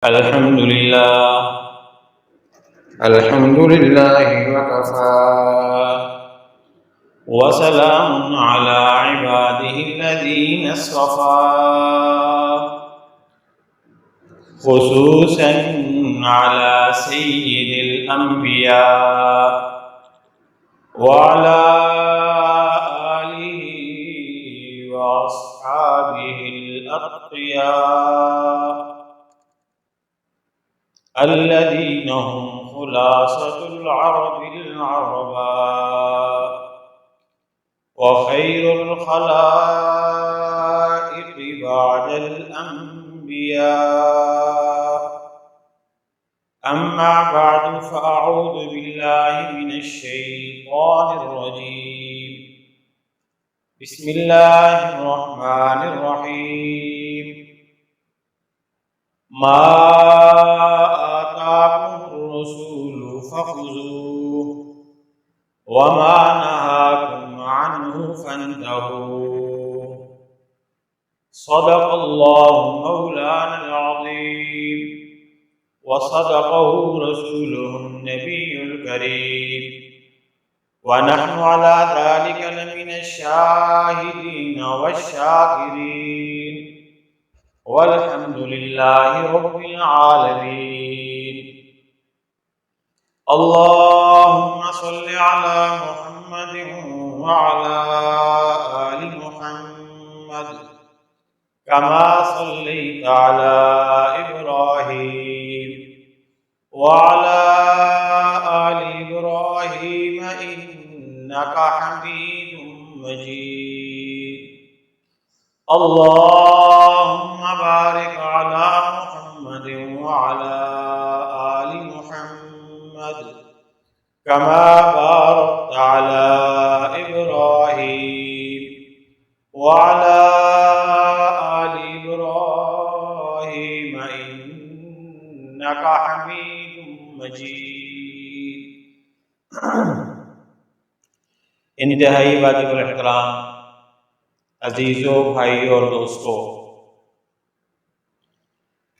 الحمد لله وكفى وسلام على عباده الذين اصطفى خصوصا على سيد الأنبياء وعلى آله وأصحابه الأتقياء الذين هم خلاصة العرب العرباء وخير الخلائق بعد الأنبياء. أما بعد فأعوذ بالله من الشيطان الرجيم. بسم الله الرحمن الرحيم. ما آتاكم الرسول فخذوه وما نهاكم عنه فانتهوا. صدق الله مولانا العظيم وصدقه رسوله النبي الكريم ونحن على ذلك لمن الشاهدين والشاكرين والحمد لله رب العالمين. اللهم صل على محمد وعلى آل محمد كما صليت على إبراهيم وعلى آل إبراهيم إنك حميد مجيد. اللهم بارك على محمد وعلى آل محمد كما باركت على إبراهيم وعلى آل إبراهيم إنك حميد مجيد. انتہائی واجب الاحترام عزیزوں، بھائی اور دوستوں،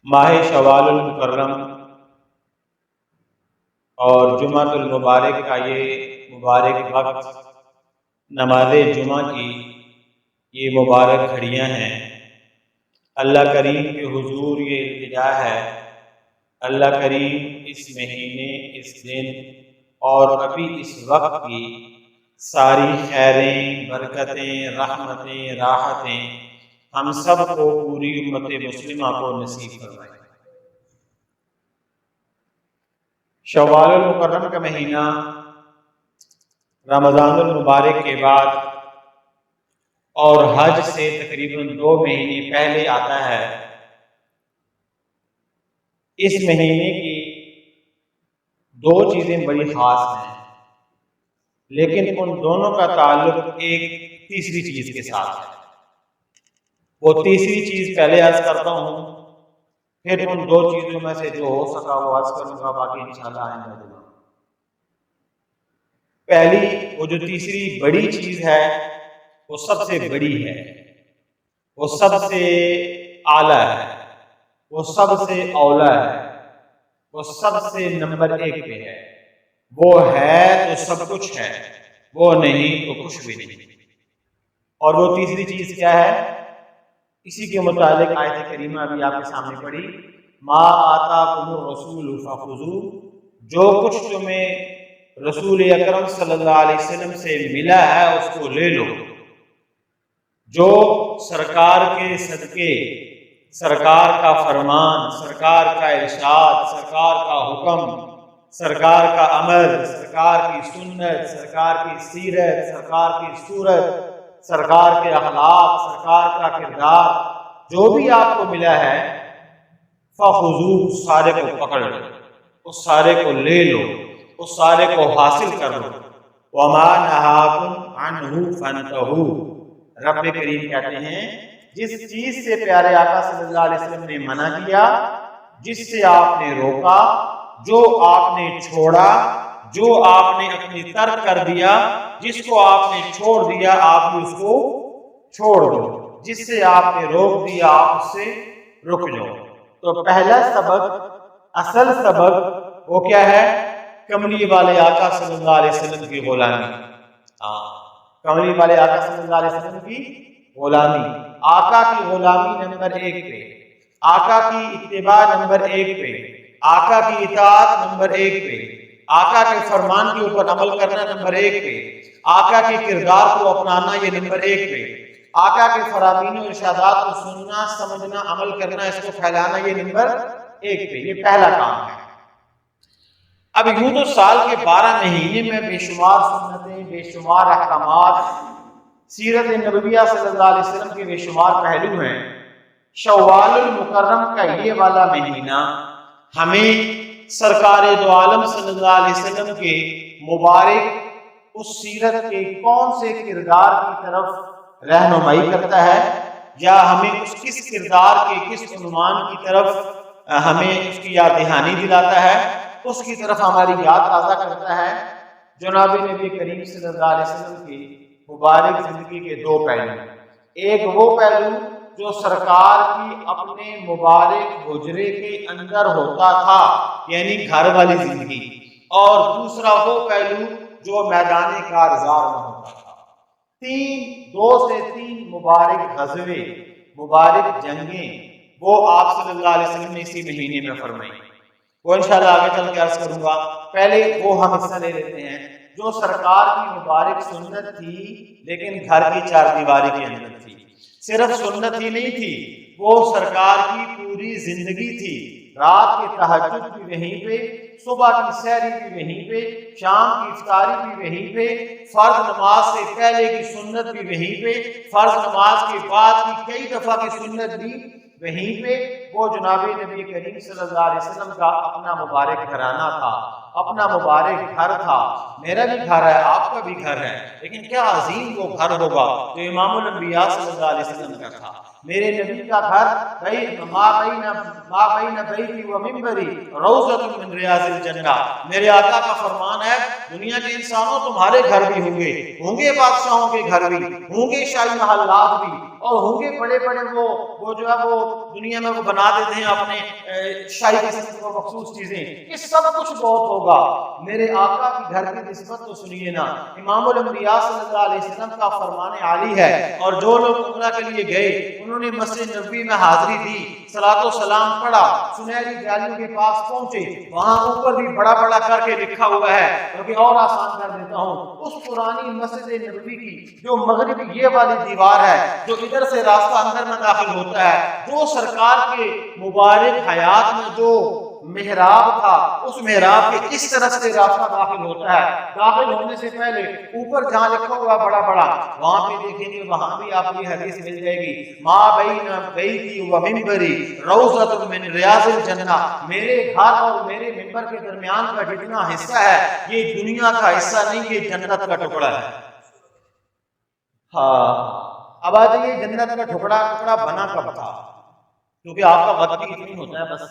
ماہ شوال المکرم اور جمعۃ المبارک کا یہ مبارک وقت، نماز جمعہ کی یہ مبارک گھڑیاں ہیں. اللہ کریم کے حضور یہ التجا ہے، اللہ کریم اس مہینے، اس دن اور ابھی اس وقت کی ساری خیریں، برکتیں، رحمتیں، راحتیں ہم سب کو، پوری امت مسلمہ کو نصیب فرمائے. شوال المکرم کا مہینہ رمضان المبارک کے بعد اور حج سے تقریباً 2 مہینے پہلے آتا ہے. اس مہینے کی 2 چیزیں بڑی خاص ہیں، لیکن ان دونوں کا تعلق ایک تیسری چیز کے ساتھ ہے. وہ تیسری چیز پہلے عرض کرتا ہوں، پھر ان 2 چیزوں میں سے جو ہو سکا وہ عرض کروں گا، باقی انشاءاللہ آئندہ دوں گا. پہلی وہ جو تیسری بڑی چیز ہے وہ سب سے بڑی ہے، وہ سب سے اعلیٰ ہے، وہ سب سے اولیٰ ہے، وہ سب سے نمبر 1 پہ ہے. وہ ہے تو سب کچھ ہے، وہ نہیں تو کچھ بھی نہیں. اور وہ تیسری چیز کیا ہے؟ اسی کے متعلق آیت کریمہ ابھی آپ کے سامنے پڑھی، ما آتاکم الرسول فخذوہ، جو کچھ تمہیں رسول اکرم صلی اللہ علیہ وسلم سے ملا ہے اس کو لے لو. جو سرکار کے صدقے، سرکار کا فرمان، سرکار کا ارشاد، سرکار کا حکم، سرکار کا امر، سرکار کی سنت، سرکار کی سیرت، سرکار کی صورت، سرکار کے اخلاق، سرکار کا کردار، جو بھی آپ کو ملا ہے فخذوہ، اس سارے کو پکڑ لو، اس سارے کو لے لو، اس سارے کو حاصل کر لو. وما نہاکم عنہ فانتہوا، رب کریم کہتے ہیں جس چیز سے پیارے آقا صلی اللہ علیہ وسلم نے منع کیا، جس سے آپ نے روکا، جو آپ نے چھوڑا، جو آپ نے اپنی ترک کر دیا، جس کو آپ نے چھوڑ دیا آپ بھی اس کو چھوڑ دو، جس سے آپ نے روک دیا آپ اس سے رک جاؤ. تو پہلا سبق، اصل سبق وہ کیا ہے؟ کملی والے آقا صلی اللہ علیہ وسلم کی غلامی. کملی والے آقا صلی اللہ علیہ وسلم کی غلامی، آقا کی غلامی نمبر 1 پہ، آقا کی اتباع نمبر 1 پہ، آقا کی اطاعت نمبر 1 پہ، آقا کے فرمان کے اوپر عمل کرنا نمبر 1 پہ، آقا کے کردار کو اپنانا یہ نمبر 1 پہ، آقا کے فرامین و ارشادات کو سننا، سمجھنا، عمل کرنا، اس کو پھیلانا یہ نمبر 1 پہ. یہ پہلا کام ہے. اب یوں تو سال کے 12 مہینے میں بے شمار سنتیں، بے شمار احکامات، سیرت نبویہ صلی اللہ علیہ وسلم کے بے شمار پہلو ہیں. شوال المکرم کا یہ والا مہینہ ہمیں سرکار دو عالم صلی اللہ علیہ وسلم کے مبارک اس سیرت کے کون سے کردار کی طرف رہنمائی کرتا ہے، یا ہمیں اس کس کردار کے کس عنوان کی طرف ہمیں اس کی یاد دہانی دلاتا ہے، اس کی طرف ہماری یاد تازہ کرتا ہے. جناب نبی کریم صلی اللہ علیہ وسلم کی مبارک زندگی کے 2 پہلو. ایک وہ پہلو جو سرکار کی اپنے مبارک حجرے کے اندر ہوتا تھا، یعنی گھر والی زندگی، اور دوسرا وہ پہلو جو میدان کارزار میں ہوتا تھا. 2 سے 3 مبارک غزوے، مبارک جنگیں وہ آپ صلی اللہ علیہ وسلم نے اسی مہینے میں فرمائی. وہ انشاءاللہ آگے چل کے عرض کروں گا. پہلے وہ ہم حصہ لے لیتے ہیں جو سرکار کی مبارک سنت تھی لیکن گھر کی 4 دیواری کے اندر تھی. صرف سنت ہی نہیں تھی، وہ سرکار کی پوری زندگی تھی. رات کے تہجد بھی وہیں پہ، صبح کی سحری بھی وہیں پہ، شام کی افطاری بھی وہیں پہ، فرض نماز سے پہلے کی سنت بھی وہیں پہ، فرض نماز کے بعد کی کئی دفعہ کی سنت بھی وہیں پہ. وہ جناب نبی کریم صلی اللہ علیہ وسلم کا اپنا مبارک گھرانہ تھا، اپنا مبارک گھر تھا. میرا بھی گھر ہے، آپ کا بھی گھر ہے، لیکن کیا عظیم وہ گھر ہوگا جو امام الانبیاء صلی اللہ علیہ وسلم کا تھا. میرے نبی کا گھر ما بین بیتی و منبری روضۃ من ریاض الجنہ. میرے آقا کا فرمان ہے دنیا کے انسانوں تمہارے گھر بھی ہوں گے بادشاہوں کے گھر بھی ہوں گے، شاہی محلات بھی، اور ہوں گے بڑے بڑے وہ جو ہے وہ دنیا میں وہ بنا دیتے ہیں اپنے شاہی قسم کو مخصوص چیزیں. یہ سب کچھ بہت ہوگا. میرے آقا کی گھر کی نسبت تو سنیے نا. امام الانبیاء صلی اللہ علیہ وسلم کا فرمان عالی ہے، اور جو لوگ عمرہ کے لیے گئے انہوں نے مسجد نبوی میں حاضری دی، صلاۃ و سلام پڑھا، سنہری جالیوں کے پاس پہنچے، وہاں اوپر بھی بڑا بڑا کر کے لکھا ہوا ہے، کیونکہ اور آسان کر دیتا ہوں، اس پرانی مسجد نبوی کی جو مغربی یہ والی دیوار ہے، جو ادھر سے راستہ اندر میں داخل ہوتا ہے، جو سرکار کے مبارک حیات میں جو محراب تھا، اس محراب کے اس طرف سے راستہ داخل ہوتا ہے. داخل ہونے سے پہلے اوپر جہاں لکھا ہوا بڑا بڑا، وہاں پہ دیکھیں گے، وہاں بھی آپ کو یہ حدیث مل جائے گی، ما بین بیتی و منبری روضۃ من ریاض الجنہ. میرے گھر اور میرے منبر کے درمیان کا جتنا حصہ ہے یہ دنیا کا حصہ نہیں، یہ جنت کا ٹکڑا ہے. اب آ جائیے جنت کا ٹکڑا بنا کب تھا؟ کیونکہ آپ کا وقت بھی اتنی ہوتا ہے، بس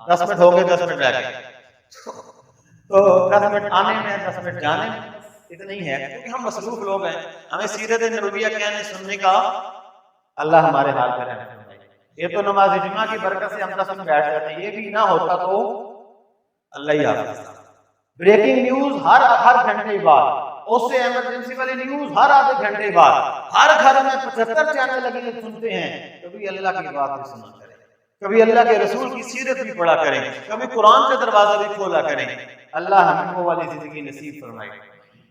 10 منٹ ہو گئے، 10 منٹ رہ گئے، تو 10 منٹ آنے میں 10 منٹ جانے میں اتنا ہی ہے، کیونکہ ہم مصروف لوگ ہیں. ہمیں سیرت نبویہ کہنے سننے کا اللہ ہمارے حال پہ رحمت فرمائے. یہ تو نماز جمعہ کی برکت سے ہم 10 منٹ بیٹھ جاتے ہیں، یہ بھی نہ ہوتا تو اللہ ہی حافظ. بریکنگ نیوز ہر گھنٹے بعد، اس سے ایمرجنسی والی نیوز ہر آدھے گھنٹے بعد، ہر گھر میں 75 چینل لگے سنتے ہیں. کبھی اللہ کی بات بھی سنا کریں، کبھی اللہ کے رسول کی سیرت بھی پڑھا کریں، کبھی قرآن کا دروازہ بھی کھولا کریں. اللہ ہمیں وہ والی زندگی نصیب فرمائے.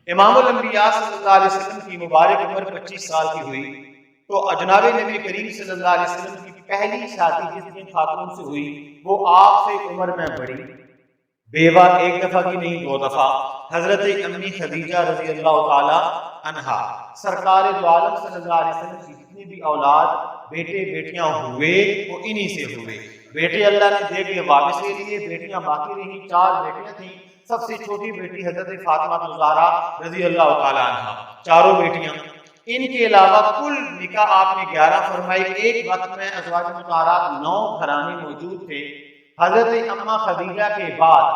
امام الانبیاء صلی اللہ علیہ وسلم کی مبارک عمر 25 سال کی ہوئی تو جناب نبی کریم صلی اللہ علیہ وسلم کی پہلی شادی جس دن خاتون سے ہوئی وہ آپ سے عمر میں بڑی، بیوہ ایک دفعہ کی نہیں 2 دفعہ، حضرت امی خدیجہ رضی اللہ تعالی عنہا. سرکار دو عالم صلی اللہ علیہ وسلم کی جتنی بھی اولاد بیٹے بیٹیاں ہوئے وہ انہی سے ہوئے. بیٹے اللہ نے دے کے واپس لے لیے، بیٹیاں باقی رہیں. 4 بیٹیاں تھیں. سب سے چھوٹی بیٹی حضرت فاطمہ الزہرا رضی اللہ تعالی عنہا، 4 بیٹیاں. ان کے علاوہ کل نکاح آپ نے 11 فرمائی. ایک وقت میں ازواج مطہرات 9 گھرانے موجود تھے. حضرت اماں خدیجہ کے بعد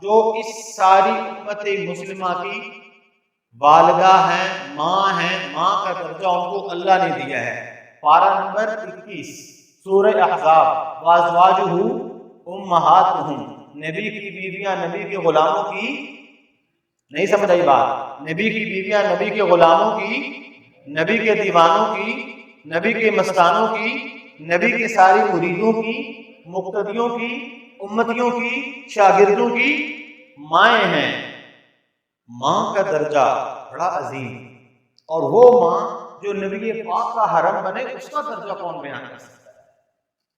جو اس ساری امت مسلمہ کی والدہ ہیں، ماں ہیں، ماں کا درجہ ان کو اللہ نے دیا ہے. پارہ نمبر 21 سورہ احزاب، وازواجہ امہاتہم، نبی کی بیویاں نبی کے غلاموں کی، نہیں سمجھ آئی بات، نبی کی بیویاں نبی کے غلاموں کی، نبی کے دیوانوں کی، نبی کے مستانوں کی، نبی کے ساری مریدوں کی، مقتدیوں کی، امتیوں کی، شاگردوں کی مائیں ہیں۔ ماں کا درجہ بڑا عظیم، اور وہ ماں جو نبی پاک کا حرم بنے، اس کا درجہ کون بیان کر سکتا ہے؟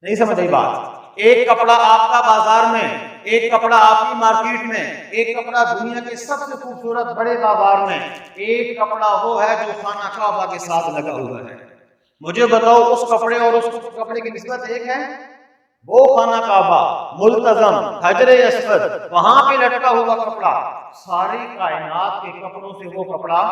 نہیں سمجھ آئی بات۔ ایک کپڑا آپ کا بازار میں، ایک کپڑا آپ کی مارکیٹ میں، ایک کپڑا دنیا کے سب سے خوبصورت بڑے بازار میں، ایک کپڑا وہ ہے جو خانہ کعبہ کے ساتھ لگا ہوا ہے۔ مجھے بتاؤ اس کپڑے اور اس کپڑے کی نسبت ایک ہے؟ وہ خانہ کعبہ ملتزم حجر اسود وہاں پہ لٹکا ہوا کپڑا، ساری کائنات کے کپڑوں سے وہ کپڑا،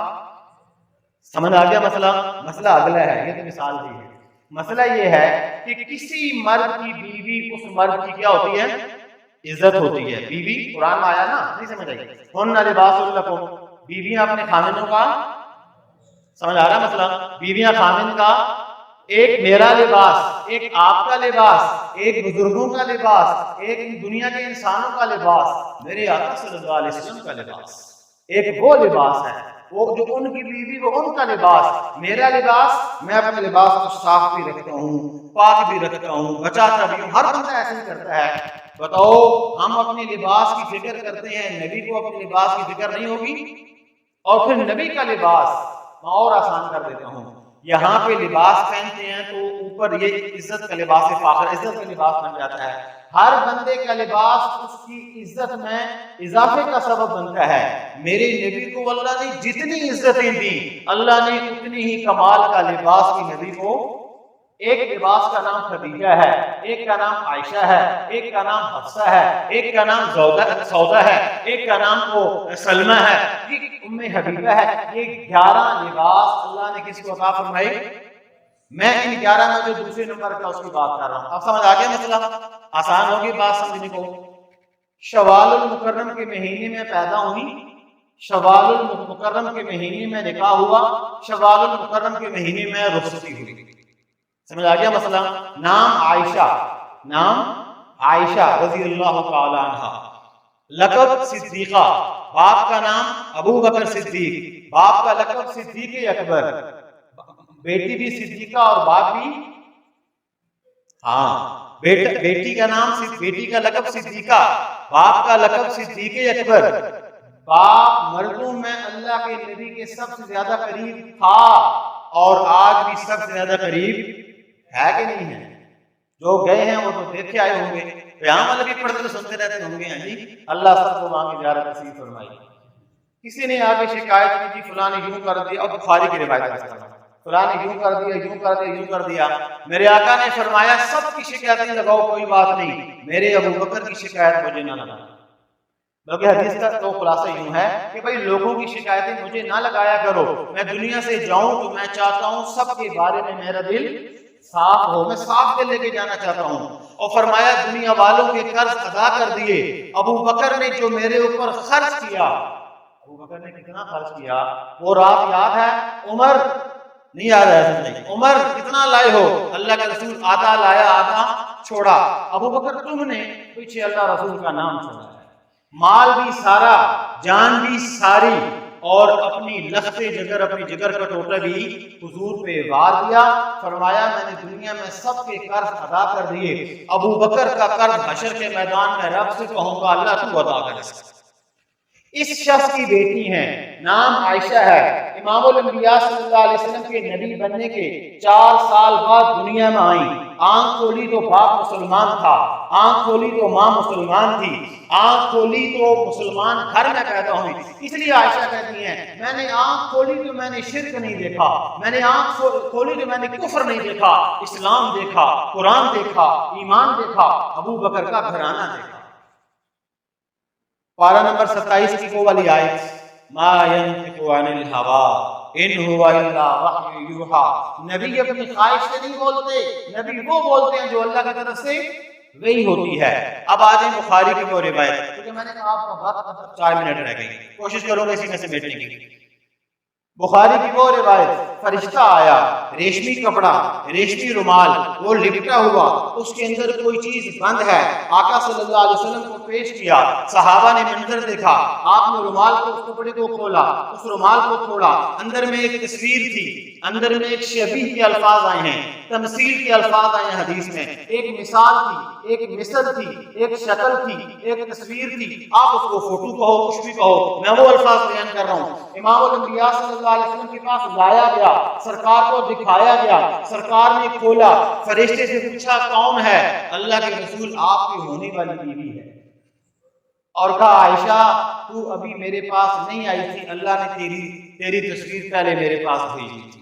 سمجھ آ گیا مسئلہ؟ مسئلہ اگلا ہے، یہ تو مثال دی ہے۔ مسئلہ یہ ہے کہ کسی مرد کی بیوی اس مرد کی کیا ہوتی ہے؟ عزت ہوتی ہے۔ بیوی قرآن میں آیا نا، نہیں سمجھ آئی؟ ہن لباس لکم، بیویاں اپنے خامندوں کا، سمجھ آ رہا مسئلہ؟ بیویاں خامند کا، ایک میرا لباس، ایک آپ کا لباس، ایک بزرگوں کا لباس، ایک دنیا کے انسانوں کا لباس، میرے آقا صلی اللہ علیہ وسلم کا لباس، ایک وہ لباس ہے، وہ جو ان کی بیوی وہ ان کا لباس، میرا لباس، میں اپنے لباس کو صاف بھی رکھتا ہوں، پاک بھی رکھتا ہوں، بچاتا بھی ہوں، ہر بندہ ایسے ہی کرتا ہے۔ بتاؤ ہم اپنے لباس کی فکر کرتے ہیں، نبی کو اپنے لباس کی فکر نہیں ہوگی؟ اور پھر نبی کا لباس میں اور آسان کر دیتا ہوں، یہاں پہ لباس پہنتے ہیں تو اوپر یہ عزت کا لباس فاخر، عزت کا لباس بن جاتا ہے۔ ہر بندے کا لباس اس کی عزت میں اضافے کا سبب بنتا ہے۔ میرے نبی کو اللہ نے جتنی عزتیں دی، اللہ نے اتنی ہی کمال کا لباس بھی نبی کو، ایک لباس کا نام خدیجہ ہے، ایک کا نام عائشہ ہے، ایک کا نام حفصہ ہے، ایک کا نام سودا ہے، ایک کا نام کو سلمہ ہے، ایک ام حبیبہ ہے۔ یہ 11 لباس اللہ نے کس کو عطا فرمائے؟ میں ان 11 میں جو دوسرے نمبر کا اس کی بات کر رہا ہوں۔ اب سمجھ آ گیا مسئلہ؟ آسان ہوگی بات سمجھنے کو۔ شوال المکرم کے مہینے میں پیدا ہوئی، شوال المکرم کے مہینے میں نکاح ہوا، شوال المکرم کے مہینے میں رخصتی ہوئی۔ سمجھ آ گیا مسئلہ؟ نام عائشہ، نام عائشہ رضی اللہ تعالی عنہ، لقب صدیقہ، باپ کا نام ابو بکر صدیق، باپ کا لقب صدیق اکبر، بیٹی بھی صدیقہ اور باپ بھی، ہاں بیٹی کا نام، بیٹی کا لقب صدیقہ، باپ کا لقب صدیق اکبر۔ باپ مردوں میں اللہ کے نبی کے سب سے زیادہ قریب تھا اور آج بھی سب سے زیادہ قریب ہے کہ نہیں ہے؟ جو گئے ہیں وہ تو دیکھ کے آئے ہوں گے، پیام والا بھی پڑھتے تو سنتے رہتے ہوں گے۔ ہاں جی، اللہ سب کو وہاں کی زیارت نصیب فرمائی۔ کسی نے آگے شکایت کی جی فلاں نے یوں کر دیا، اور بخاری کی روایت ہے، فلاں نے یوں کر دیا، یوں کر دیا، یوں کر دیا۔ میرے آقا نے فرمایا سب کی شکایتیں لگاؤ، کوئی بات نہیں، میرے ابو بکر کی شکایت مجھے نہ لگانا۔ بلکہ حدیث کا تو خلاصہ یوں ہے کہ بھئی لوگوں کی شکایتیں مجھے نہ لگایا کرو، میں دنیا سے جاؤں تو میں چاہتا ہوں سب کے بارے میں میرا دل صاف ہو، میں صاف دل لے کے جانا چاہتا ہوں۔ اور فرمایا دنیا والوں کے قرض ادا کر دیے، ابو بکر نے جو میرے اوپر خرچ کیا، ابو بکر نے کتنا خرچ کیا وہ رات یاد ہے؟ عمر نہیں یاد ہے؟ عمر کتنا لائے ہو؟ اللہ کے رسول آدھا لایا آدھا چھوڑا، ابو بکر تم نے پیچھے اللہ رسول کا نام چھوڑا ہے، مال بھی سارا، جان بھی ساری، اور اپنی لخت جگر، اپنی جگر کا ٹوٹا بھی حضور پہ وار دیا۔ فرمایا میں نے دنیا میں سب کے قرض ادا کر دیے، ابو بکر کا قرض حشر کے میدان میں رب سے کہوں گا اللہ تو ادا کر سکتا۔ اس شخص کی بیٹی ہیں، نام عائشہ ہے، امام الانبیاء صلی اللہ علیہ وسلم کے نبی بننے کے 4 سال بعد دنیا میں آئیں۔ آنکھ کھولی تو باپ مسلمان تھا، آنکھ کھولی تو ماں مسلمان تھی، آنکھ کھولی تو مسلمان گھر میں پیدا ہوئی۔ اس لیے عائشہ کہتی ہیں میں نے آنکھ کھولی تو میں نے شرک نہیں دیکھا، میں نے آنکھ کھولی تو میں نے کفر نہیں دیکھا، اسلام دیکھا، قرآن دیکھا، ایمان دیکھا، ابو بکر کا گھرانہ دیکھا۔ پارہ نمبر 27 کی وہ والی آیت، ما ينطق عن الهوى ان هو الا وحی یوحی، نبی اپنی خواہش سے نہیں بولتے، نبی وہ بولتے ہیں جو اللہ کی طرف سے وہی ہوتی ہے۔ اب آ جائیں بخاری کی وہ روایت، کیونکہ میں نے کہا آپ کا وقت 4 منٹ رہ گئی، کوشش کروں گا اسی میں سمیٹنے کی۔ بخاری کی وہ روایت، فرشتہ آیا، ریشمی کپڑا، ریشمی رومال، وہ لپٹا ہوا، اس کے اندر کوئی چیز بند ہے، آقا صلی اللہ علیہ وسلم کو پیش کیا، صحابہ نے منظر دیکھا، آپ نے رومال کو، اس کپڑے کو کھولا، اس رومال کو کھولا، اندر میں ایک تصویر تھی، اندر میں ایک شبیہ کے الفاظ آئے ہیں، تمثیل کے الفاظ آئے ہیں حدیث میں، ایک مثال تھی، ایک مثل تھی، ایک شکل تھی، ایک تصویر تھی، آپ اس کو فوٹو کہو، کچھ بھی کہو، میں وہ الفاظ بیان کر رہا ہوں۔ امام الانبیاء صلی اللہ علیہ وسلم کے پاس لایا گیا، سرکار کو دکھایا گیا، سرکار نے کھولا، فرشتے سے پوچھا کون ہے؟ اللہ کے رسول آپ کی ہونے والی بیوی ہے، اور کہا عائشہ تو ابھی میرے پاس نہیں آئی تھی، اللہ نے تیری تصویر پہلے میرے پاس بھیجی تھی۔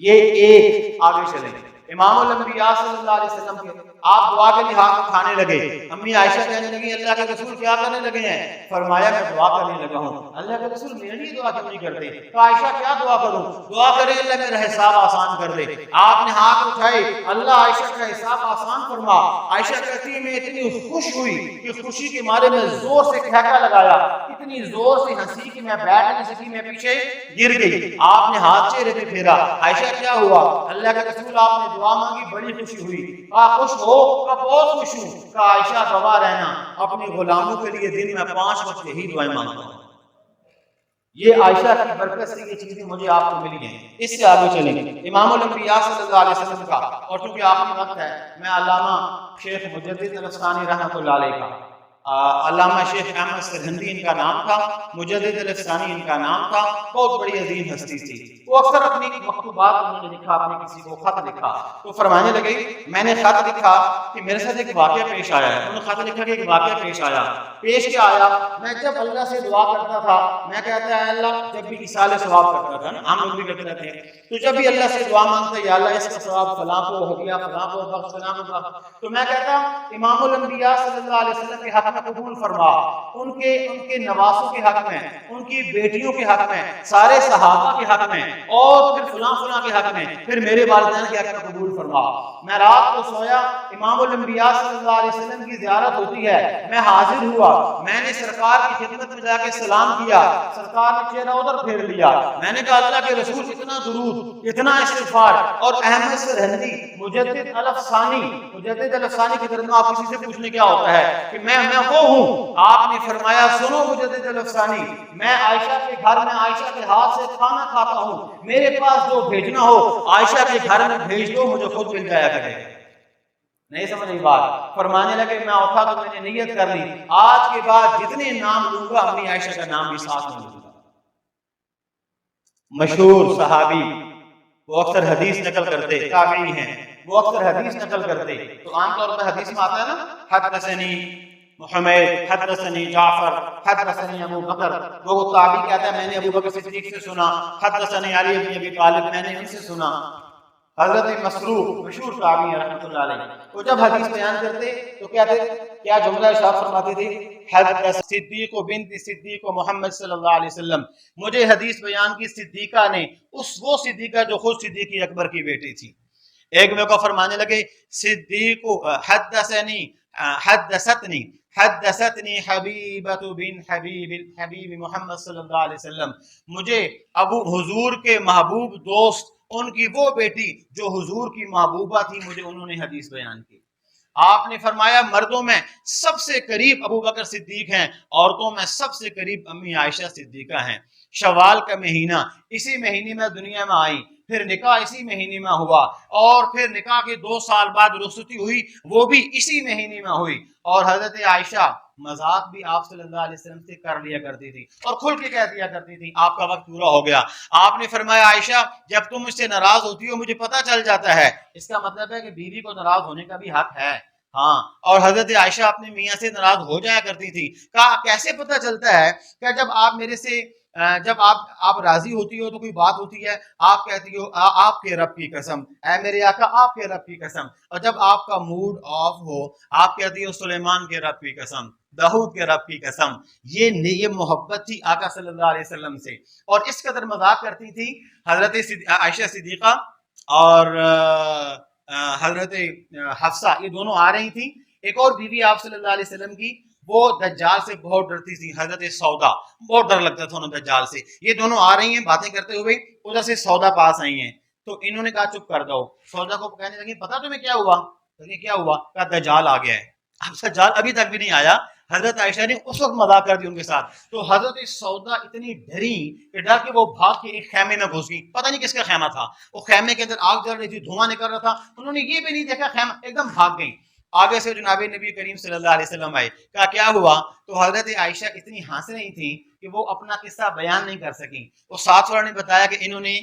یہ ایک آگے چلیں، امام الانبیاء صلی اللہ علیہ وسلم کے آپ دعا کے لیے ہاتھ اٹھانے لگے، امی عائشہ کہنے لگی اللہ کے رسول کیا کرنے لگے ہیں؟ فرمایا میں دعا کرنے لگا ہوں۔ اللہ کے رسول میرے لیے دعا کیوں نہیں کرتے؟ تو عائشہ کیا دعا کروں؟ دعا کرے اللہ میرا حساب آسان کر دے۔ آپ نے ہاتھ اٹھائے، اللہ عائشہ کا حساب آسان فرما۔ عائشہ کہتی ہے میں اتنی خوش ہوئی کہ خوشی کے مارے میں زور سے ٹھیکا لگایا، اتنی زور سے ہنسی کہ میں بیٹھ نہیں سکی، میں پیچھے گر گئی۔ آپ نے ہاتھ چہرے پہ پھیرا، عائشہ کیا ہوا؟ اللہ کے رسول آپ نے دعا مانگی، بڑی خوشی ہوئی۔ کہا خوش ہو؟ کہا بہت خوش ہوں۔ کہا عائشہ گواہ رہنا اپنے غلاموں کے لیے دن میں 5 وقت یہی دعائیں مانگتا ہوں۔ یہ عائشہ کی برکت سے یہ چیزیں مجھے آپ کو ملی ہیں۔ اس سے آگے چلیں، امام الانبیاء صلی اللہ علیہ وسلم کا، اور چونکہ آخری وقت ہے میں علامہ شیخ مجدد الافسانی رحمۃ اللہ علیہ کا، علامہ شیخ احمد سرہندی ان کا نام تھا، مجدد الافسانی ان کا نام تھا، بہت بڑی عظیم ہستی تھی۔ وہ اکثر اپنی مکتوبات انہوں نے لکھا، اپنے کسی کو خط لکھا تو فرمانے لگے میں نے خط لکھا کہ میرے ساتھ ایک واقعہ پیش آیا ہے۔ انہوں نے خط لکھا کہ ایک واقعہ پیش آیا، پیش کیا آیا؟ میں جب اللہ سے دعا کرتا تھا، میں کہتا ہے اللہ، جب بھی ایصال ثواب کرتا تھا نا، ہم لوگ بھی کرتے رہتے ہیں، تو جب بھی اللہ سے دعا مانگتا یا اللہ اس کا ثواب فلاں کو ہو گیا، فلاں کو بخش، فلاں کو، تو میں کہتا امام الانبیاء صلی اللہ علیہ وسلم کے حق میں قبول فرما، ان کے نواسوں کے حق میں، ان کی بیٹیوں کے حق میں، سارے صحابہ کے حق میں، اور پھر فلاں فلاں کے حق میں، پھر میرے والدین کے حق میں قبول فرما۔ میں رات کو سویا، امام الانبیاء صلی اللہ علیہ وسلم کی زیارت ہوتی ہے، میں حاضر ہوا، میں نے سرکار کی خدمت میں جا کے سلام کیا، سرکار نے چہرہ ادھر پھیر لیا، میں نے کہا اللہ کے رسول اتنا درود، اتنا استغفار، اور احمد سرہندی مجدد الافسانی کی طرف میں آپ کسی سے پوچھنے کیا ہوتا ہے کہ میں وہ ہوں۔ آپ نے فرمایا سنو مجدد الافسانی، میں عائشہ کے گھر میں عائشہ کے ہاتھ سے کھانا کھاتا ہوں، میرے پاس جو بھیجنا ہو عائشہ کے گھر میں بھیج دو، مجھے خود مل جایا کرے۔ نہیں سمجھ نہیں بات؟ فرمانے لگے میں اٹھا تو میں نے نیت کر لی، آج کے بعد جتنے نام لوں گا امی عائشہ کا نام بھی ساتھ میں لوں گا۔ مشہور صحابی، وہ اکثر حدیث نقل کرتے، تابعی ہیں، وہ اکثر حدیث نقل کرتے، تو عام طور پر حدیث میں آتا ہے نا حدثنی محمد، حدثنی جعفر، حدثنی ابو بکر، وہ تابعی کہتا ہے میں نے ابو بکر صدیق سے سنا، حدثنی علی بن ابی طالب، میں نے ان سے سنا۔ حضرت مسروق مشہور تابعی ہیں رحمۃ اللہ علیہ، وہ جب حدیث بیان کرتے تو کہتے کیا جملہ ارشاد فرماتے تھے، حدث صدیق بنت صدیق محمد صلی اللہ علیہ وسلم، مجھے حدیث بیان کی صدیقہ نے، وہ صدیقہ جو خود صدیق اکبر کی بیٹی تھی۔ ایک میں کو فرمانے لگے صدیق حدثتنی حبیبۃ بن حبیب محمد صلی اللہ علیہ وسلم، مجھے ابو حضور کے محبوب دوست ان کی وہ بیٹی جو حضور کی محبوبہ تھی، مجھے انہوں نے حدیث بیان کی۔ آپ نے فرمایا مردوں میں سب سے قریب ابو بکر صدیق ہیں، عورتوں میں سب سے قریب امی عائشہ صدیقہ ہیں۔ شوال کا مہینہ، اسی مہینے میں دنیا میں آئی، پھر نکاح اسی مہینے میں ہوا، اور پھر نکاح کے 2 سال بعد رخصتی ہوئی، وہ بھی اسی مہینے میں ہوئی۔ اور حضرت عائشہ مذاق بھی آپ صلی اللہ علیہ وسلم سے کر لیا کرتی تھی اور کھل کے کہہ دیا کرتی تھی آپ کا وقت پورا ہو گیا۔ آپ نے فرمایا عائشہ جب تم مجھ سے ناراض ہوتی ہو مجھے پتہ چل جاتا ہے، اس کا مطلب ہے کہ بیوی کو ناراض ہونے کا بھی حق ہے۔ ہاں، اور حضرت عائشہ اپنے میاں سے ناراض ہو جایا کرتی تھی۔ کہا کیسے پتہ چلتا ہے؟ کہ جب آپ میرے سے جب آپ راضی ہوتی ہو تو کوئی بات ہوتی ہے، آپ کہتی ہو آپ کے رب کی قسم، اے میرے آقا آپ کے رب کی قسم، اور جب آپ کا موڈ آف ہو آپ کہتی ہو سلیمان کے رب کی قسم، داؤد کے رب کی قسم۔ یہ محبت تھی آقا صلی اللہ علیہ وسلم سے، اور اس قدر مذاق کرتی تھی حضرت عائشہ صدیقہ اور حضرت حفصہ، یہ دونوں آ رہی تھیں۔ ایک اور بیوی آپ صلی اللہ علیہ وسلم کی، وہ دجال سے بہت ڈرتی تھی، حضرت سودا بہت ڈر لگتا تھا انہیں دجال سے. یہ دونوں آ رہی ہیں باتیں کرتے ہوئے، ادھر سے سودا پاس آئی ہیں تو انہوں نے کہا چپ کر دو. سودا کو کہنے لگی پتا تمہیں کیا ہوا؟ کیا ہوا؟ کہا دجال آ گیا ہے. اب دجال ابھی تک بھی نہیں آیا. حضرت عائشہ نے اس وقت مذاق کر دی ان کے ساتھ. تو حضرت سودا اتنی ڈری کہ ڈر کے وہ بھاگ کے ایک خیمے میں گھس گئی. پتہ نہیں کس کا خیمہ تھا، وہ خیمے کے اندر آگ جل رہی تھی، دھواں نکل رہا تھا. انہوں نے یہ بھی نہیں دیکھا، خیمہ ایک دم بھاگ گئی. آگے سے جناب نبی کریم صلی اللہ علیہ وسلم آئے، کہا کیا ہوا؟ تو حضرت عائشہ اتنی ہنس رہی تھی کہ وہ اپنا قصہ بیان نہیں کر سکیں. وہ ساتھ والوں نے بتایا کہ انہوں نے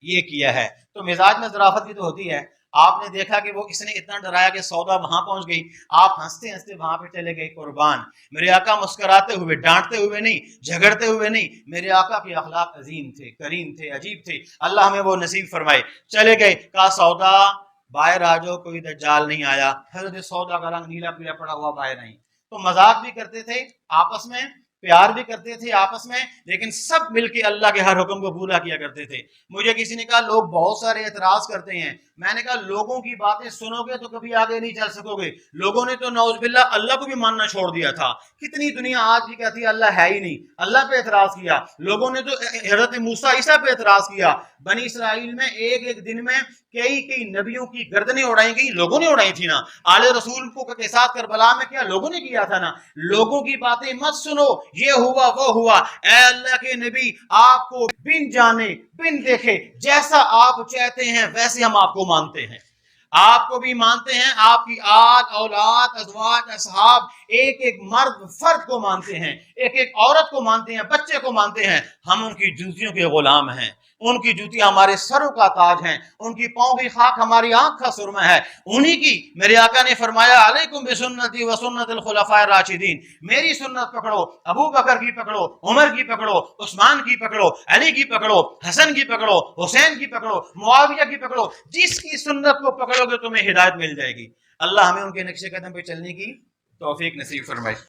یہ کیا ہے. تو مزاج میں ظرافت بھی تو ہوتی ہے. آپ نے دیکھا کہ وہ اس نے اتنا ڈرایا کہ سودا وہاں پہنچ گئی، آپ ہنستے ہنستے وہاں پہ چلے گئے. قربان میرے آقا مسکراتے ہوئے، ڈانٹتے ہوئے نہیں، جھگڑتے ہوئے نہیں. میرے آقا کے اخلاق عظیم تھے، کریم تھے، عجیب تھے. اللہ ہمیں وہ نصیب فرمائے. چلے گئے، کہا سودا باہر آ جاؤ، کوئی دجال نہیں آیا. حضرت سودا کا رنگ نیلا پیلا پڑا ہوا باہر آئی. تو مذاق بھی کرتے تھے آپس میں، پیار بھی کرتے تھے آپس میں، لیکن سب مل کے اللہ کے ہر حکم کو پورا کیا کرتے تھے. مجھے کسی نے کہا لوگ بہت سارے اعتراض کرتے ہیں. میں نے کہا لوگوں کی باتیں سنو گے تو کبھی آگے نہیں چل سکو گے. لوگوں نے تو نعوذ باللہ اللہ کو بھی ماننا چھوڑ دیا تھا. کتنی دنیا آج بھی کہتی ہے اللہ ہے ہی نہیں، اللہ پہ اعتراض کیا. لوگوں نے تو حضرت موسیٰ عیسیٰ پہ اعتراض کیا. بنی اسرائیل میں ایک دن میں کئی نبیوں کی گردنیں اڑائی گئی، لوگوں نے اڑائی تھی نا. آل رسول کو کے ساتھ کربلا میں کیا لوگوں نے کیا تھا نا. لوگوں کی باتیں مت سنو، یہ ہوا وہ ہوا. اے اللہ کے نبی، آپ کو بن جانے بن دیکھے جیسا آپ چاہتے ہیں ویسے ہم آپ کو مانتے ہیں. آپ کو بھی مانتے ہیں، آپ کی آل اولاد ازواج اصحاب ایک ایک مرد فرد کو مانتے ہیں، ایک ایک عورت کو مانتے ہیں، بچے کو مانتے ہیں. ہم ان کی جوتیوں کے غلام ہیں. ان کی جوتیاں ہمارے سروں کا تاج ہیں، ان کی پاؤں کی خاک ہماری آنکھ کا سرمہ ہے. انہی کی میرے آقا نے فرمایا علیکم بسنتی و سنت الخلفاء الراشدین. میری سنت پکڑو، ابو بکر کی پکڑو، عمر کی پکڑو، عثمان کی پکڑو، علی کی پکڑو، حسن کی پکڑو، حسین کی پکڑو، معاویہ کی پکڑو. جس کی سنت کو پکڑو گے تمہیں ہدایت مل جائے گی. اللہ ہمیں ان کے نقش قدم پہ چلنے کی توفیق نصیب فرمائے.